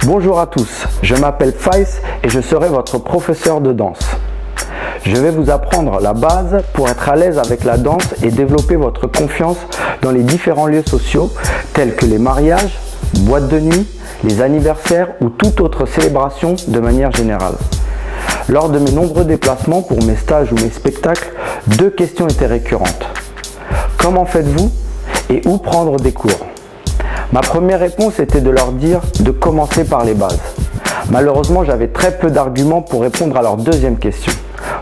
Bonjour à tous, je m'appelle Faïs et je serai votre professeur de danse. Je vais vous apprendre la base pour être à l'aise avec la danse et développer votre confiance dans les différents lieux sociaux tels que les mariages, boîtes de nuit, les anniversaires ou toute autre célébration de manière générale. Lors de mes nombreux déplacements pour mes stages ou mes spectacles, deux questions étaient récurrentes. Comment faites-vous et où prendre des cours? Ma première réponse était de leur dire de commencer par les bases. Malheureusement, j'avais très peu d'arguments pour répondre à leur deuxième question.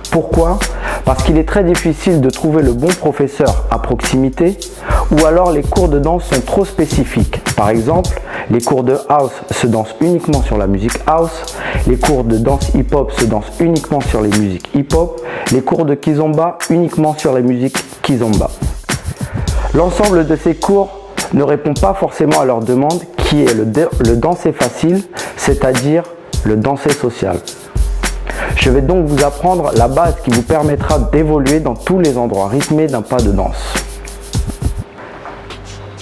Pourquoi? Parce qu'il est très difficile de trouver le bon professeur à proximité ou alors les cours de danse sont trop spécifiques. Par exemple, les cours de house se dansent uniquement sur la musique house, les cours de danse hip-hop se dansent uniquement sur les musiques hip-hop, les cours de kizomba uniquement sur la musique kizomba. L'ensemble de ces cours ne répond pas forcément à leur demande qui est le danser facile, c'est-à-dire le danser social. Je vais donc vous apprendre la base qui vous permettra d'évoluer dans tous les endroits rythmés d'un pas de danse.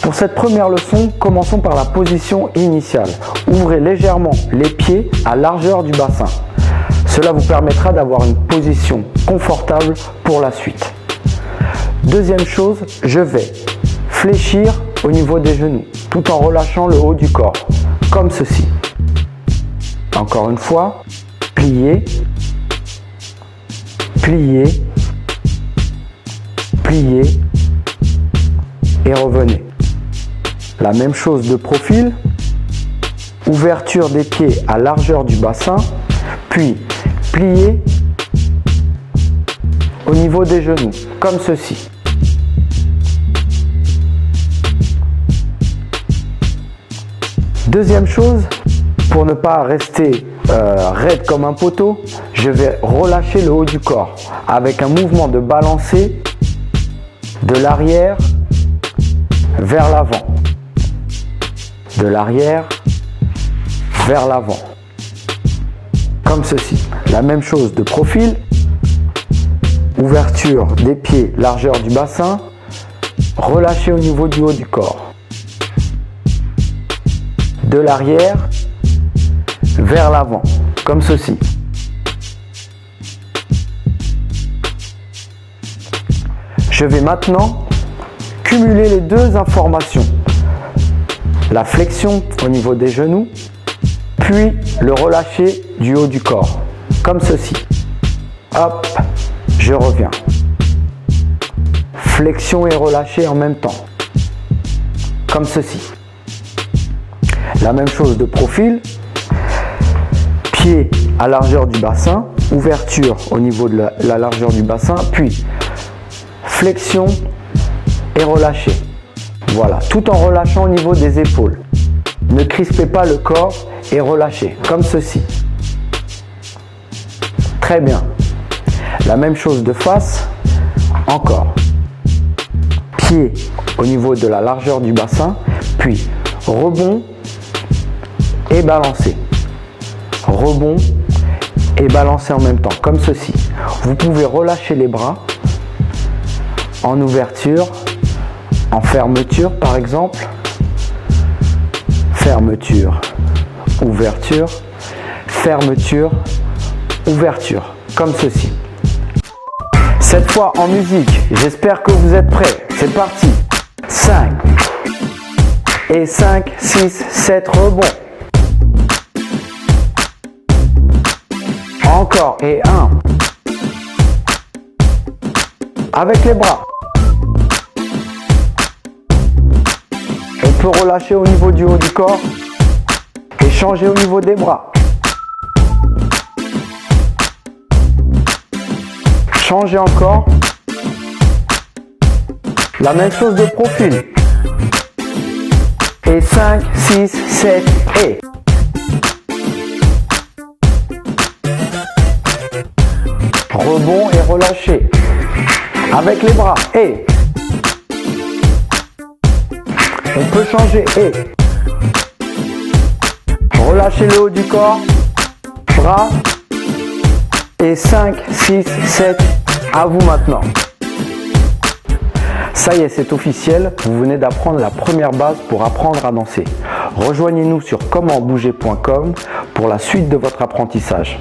Pour cette première leçon, commençons par la position initiale. Ouvrez légèrement les pieds à largeur du bassin. Cela vous permettra d'avoir une position confortable pour la suite. Deuxième chose, je vais fléchir au niveau des genoux, tout en relâchant le haut du corps, comme ceci. Encore une fois, pliez, pliez, pliez et revenez. La même chose de profil, ouverture des pieds à largeur du bassin, puis pliez au niveau des genoux, comme ceci. Deuxième chose, pour ne pas rester raide comme un poteau, je vais relâcher le haut du corps avec un mouvement de balancer de l'arrière vers l'avant. De l'arrière vers l'avant. Comme ceci. La même chose de profil. Ouverture des pieds, largeur du bassin. Relâcher au niveau du haut du corps. De l'arrière vers l'avant, comme ceci. Je vais maintenant cumuler les deux informations. La flexion au niveau des genoux, puis le relâcher du haut du corps, comme ceci. Hop, je reviens. Flexion et relâché en même temps, comme ceci. La même chose de profil, pied à largeur du bassin, ouverture au niveau de la largeur du bassin, puis flexion et relâché. Voilà, tout en relâchant au niveau des épaules. Ne crispez pas le corps et relâchez, comme ceci. Très bien. La même chose de face, encore. Pied au niveau de la largeur du bassin, puis rebond et balancer. Rebond et balancer en même temps, comme ceci. Vous pouvez relâcher les bras en ouverture, en fermeture par exemple. Fermeture, ouverture, fermeture, ouverture, comme ceci. Cette fois en musique, j'espère que vous êtes prêts. C'est parti. 5 et 5, 6, 7, rebond. Encore et 1. Avec les bras. On peut relâcher au niveau du haut du corps et changer au niveau des bras. Changer encore. La même chose de profil. Et 5, 6, 7 et... Rebond et relâché. Avec les bras et... On peut changer et... Relâchez le haut du corps. Bras. Et 5, 6, 7. À vous maintenant. Ça y est, c'est officiel. Vous venez d'apprendre la première base pour apprendre à danser. Rejoignez-nous sur commentbouger.com pour la suite de votre apprentissage.